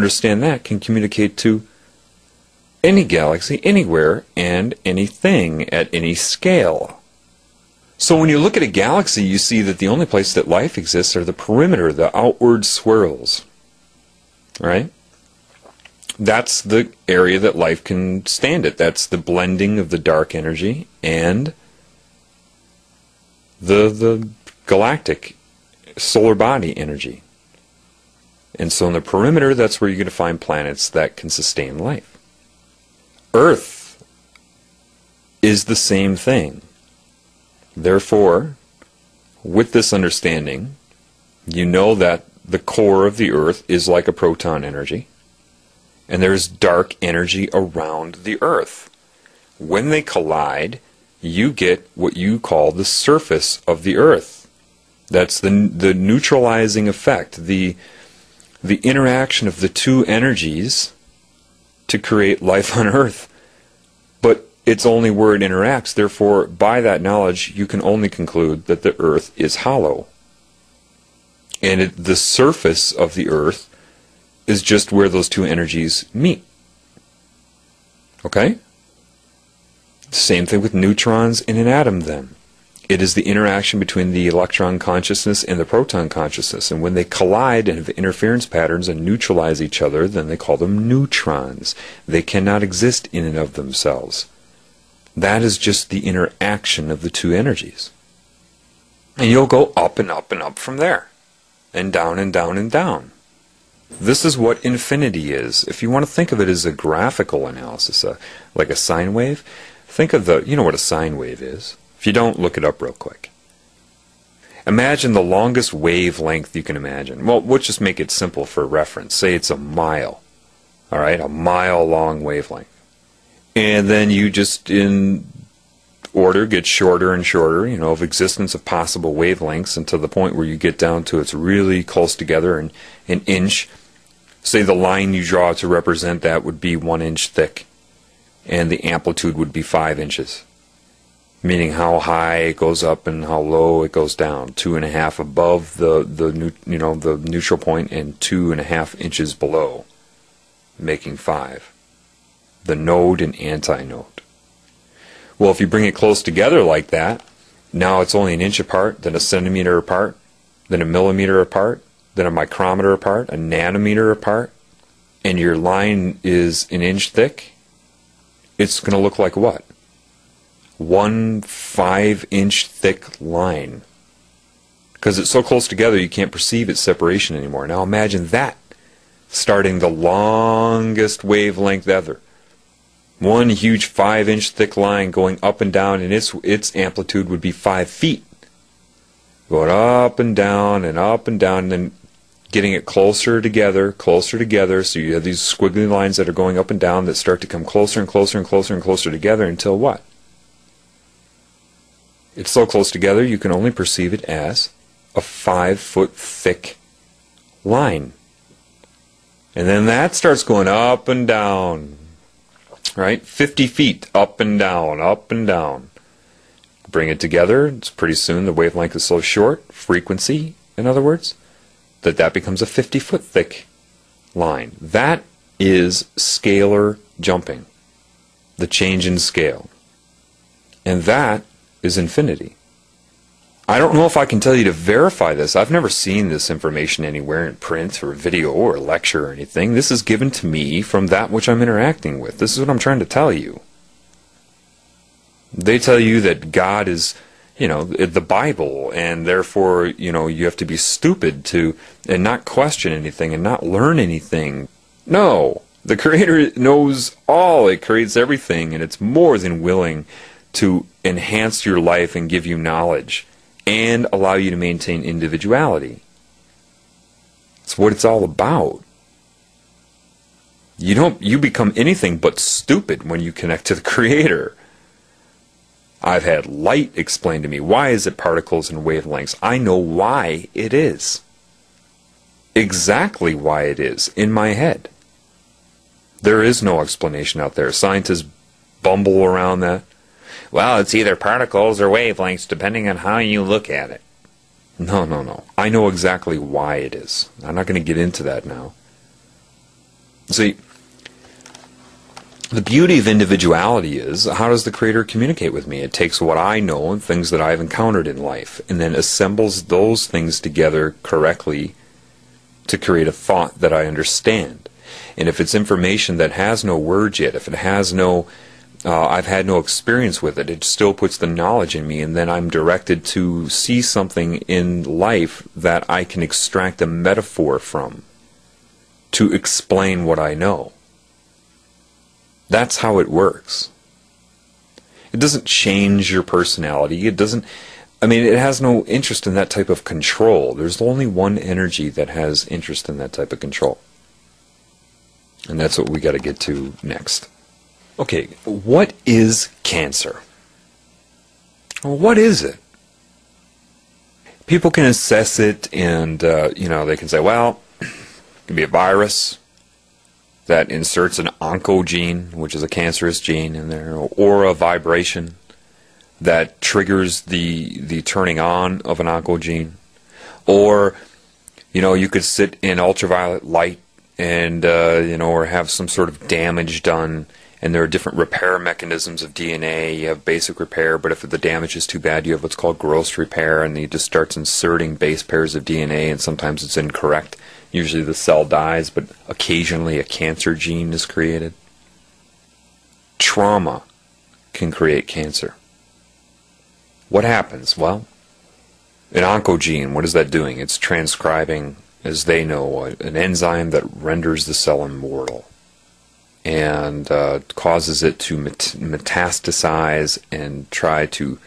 understand that, can communicate to any galaxy, anywhere, and anything at any scale. So when you look at a galaxy, you see that the only place that life exists are the perimeter, the outward swirls. Right? That's the area that life can stand at. That's the blending of the dark energy and the galactic solar body energy. And so in the perimeter, that's where you're going to find planets that can sustain life. Earth is the same thing. Therefore, with this understanding, you know that the core of the Earth is like a proton energy, and there's dark energy around the Earth. When they collide, you get what you call the surface of the Earth. That's the neutralizing effect, the interaction of the two energies to create life on Earth. But it's only where it interacts. Therefore, by that knowledge, you can only conclude that the Earth is hollow. And the surface of the Earth is just where those two energies meet. Okay? Same thing with neutrons in an atom then. It is the interaction between the electron consciousness and the proton consciousness. And when they collide and have interference patterns and neutralize each other, then they call them neutrons. They cannot exist in and of themselves. That is just the interaction of the two energies. And you'll go up and up and up from there. And down and down and down. This is what infinity is. If you want to think of it as a graphical analysis, like a sine wave, think of you know what a sine wave is. If you don't, look it up real quick. Imagine the longest wavelength you can imagine. Well, we'll just make it simple for reference. Say it's a mile. All right, a mile long wavelength. And then you just, in order, get shorter and shorter, you know, of existence of possible wavelengths until the point where you get down to it's really close together, and an inch. Say the line you draw to represent that would be 1 inch thick, and the amplitude would be 5 inches. Meaning how high it goes up and how low it goes down. 2.5 above the neutral point and 2.5 inches below, making 5. The node and antinode. Well, if you bring it close together like that, now it's only an inch apart, then a centimeter apart, then a millimeter apart, then a micrometer apart, a nanometer apart, and your line is an inch thick. It's going to look like what? 1 5-inch thick line. Because it's so close together you can't perceive its separation anymore. Now imagine that starting the longest wavelength ever. 1 huge 5-inch thick line going up and down, and its amplitude would be 5 feet. Going up and down and up and down, and then getting it closer together, so you have these squiggly lines that are going up and down that start to come closer and closer and closer and closer together until what? It's so close together you can only perceive it as a 5-foot thick line. And then that starts going up and down, right? 50 feet up and down, up and down. Bring it together, it's pretty soon the wavelength is so short, frequency, in other words, that becomes a 50-foot thick line. That is scalar jumping, the change in scale. And that is infinity. I don't know if I can tell you to verify this. I've never seen this information anywhere in print or video or lecture or anything. This is given to me from that which I'm interacting with. This is what I'm trying to tell you. They tell you that God is, you know, the Bible, and therefore, you know, you have to be stupid and not question anything and not learn anything. No, the Creator knows all. It creates everything, and it's more than willing to enhance your life and give you knowledge and allow you to maintain individuality. It's what it's all about. You become anything but stupid when you connect to the Creator. I've had light explained to me. Why is it particles and wavelengths? I know why it is. Exactly why it is in my head. There is no explanation out there. Scientists bumble around that. Well, it's either particles or wavelengths, depending on how you look at it. No. I know exactly why it is. I'm not going to get into that now. See, the beauty of individuality is, how does the Creator communicate with me? It takes what I know and things that I've encountered in life, and then assembles those things together correctly to create a thought that I understand. And if it's information that has no words yet, if it has no, I've had no experience with it, it still puts the knowledge in me, and then I'm directed to see something in life that I can extract a metaphor from to explain what I know. That's how it works. It doesn't change your personality. It doesn't, I mean, it has no interest in that type of control. There's only one energy that has interest in that type of control. And that's what we got to get to next. Okay, what is cancer? Well, what is it? People can assess it, and they can say, well, it can be a virus that inserts an oncogene, which is a cancerous gene in there, or a vibration that triggers the turning on of an oncogene. Or, you could sit in ultraviolet light and, or have some sort of damage done, and there are different repair mechanisms of DNA. You have basic repair, but if the damage is too bad, you have what's called gross repair, and it just starts inserting base pairs of DNA, and sometimes it's incorrect. Usually the cell dies, but occasionally a cancer gene is created. Trauma can create cancer. What happens? Well, an oncogene, what is that doing? It's transcribing, as they know, an enzyme that renders the cell immortal and causes it to metastasize and try to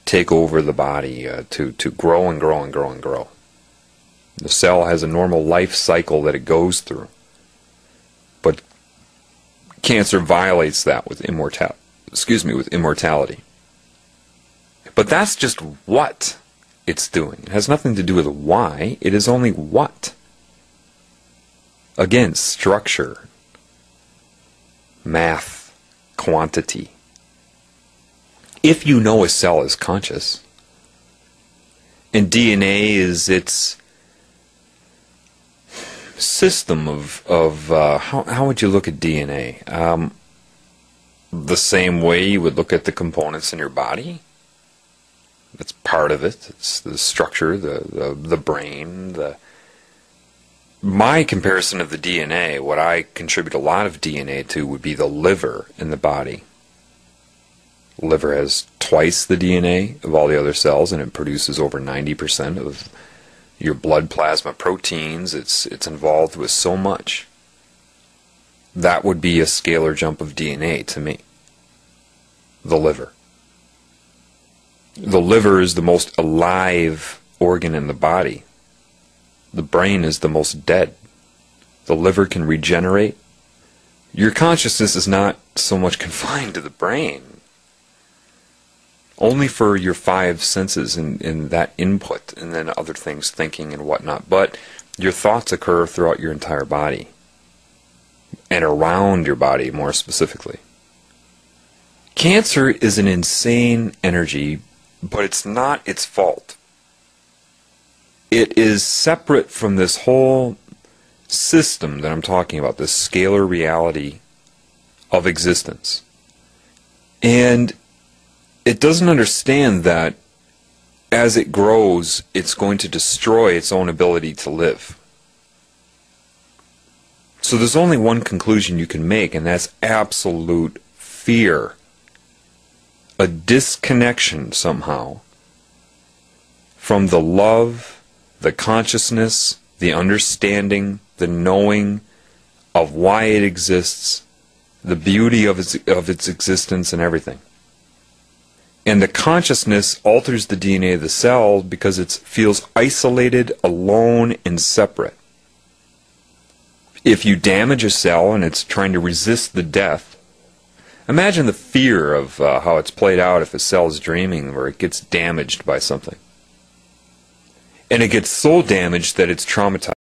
take over the body, to grow and grow and grow and grow. The cell has a normal life cycle that it goes through. But cancer violates that with immortality. But that's just what it's doing. It has nothing to do with why. It is only what. Again, structure, math, quantity. If you know a cell is conscious, and DNA is its system of how would you look at DNA? The same way you would look at the components in your body. That's part of it. It's the structure, the brain. My comparison of the DNA, what I contribute a lot of DNA to, would be the liver in the body. The liver has twice the DNA of all the other cells, and it produces over 90% of your blood plasma proteins. It's involved with so much. That would be a scalar jump of DNA to me. The liver. The liver is the most alive organ in the body. The brain is the most dead. The liver can regenerate. Your consciousness is not so much confined to the brain. Only for your five senses in that input, and then other things, thinking and whatnot. But your thoughts occur throughout your entire body, and around your body more specifically. Cancer is an insane energy, but it's not its fault. It is separate from this whole system that I'm talking about, this scalar reality of existence. And it doesn't understand that as it grows, it's going to destroy its own ability to live. So there's only one conclusion you can make, and that's absolute fear. A disconnection somehow from the love, the consciousness, the understanding, the knowing of why it exists, the beauty of its existence and everything. And the consciousness alters the DNA of the cell because it feels isolated, alone, and separate. If you damage a cell and it's trying to resist the death, imagine the fear of how it's played out if a cell is dreaming where it gets damaged by something. And it gets so damaged that it's traumatized.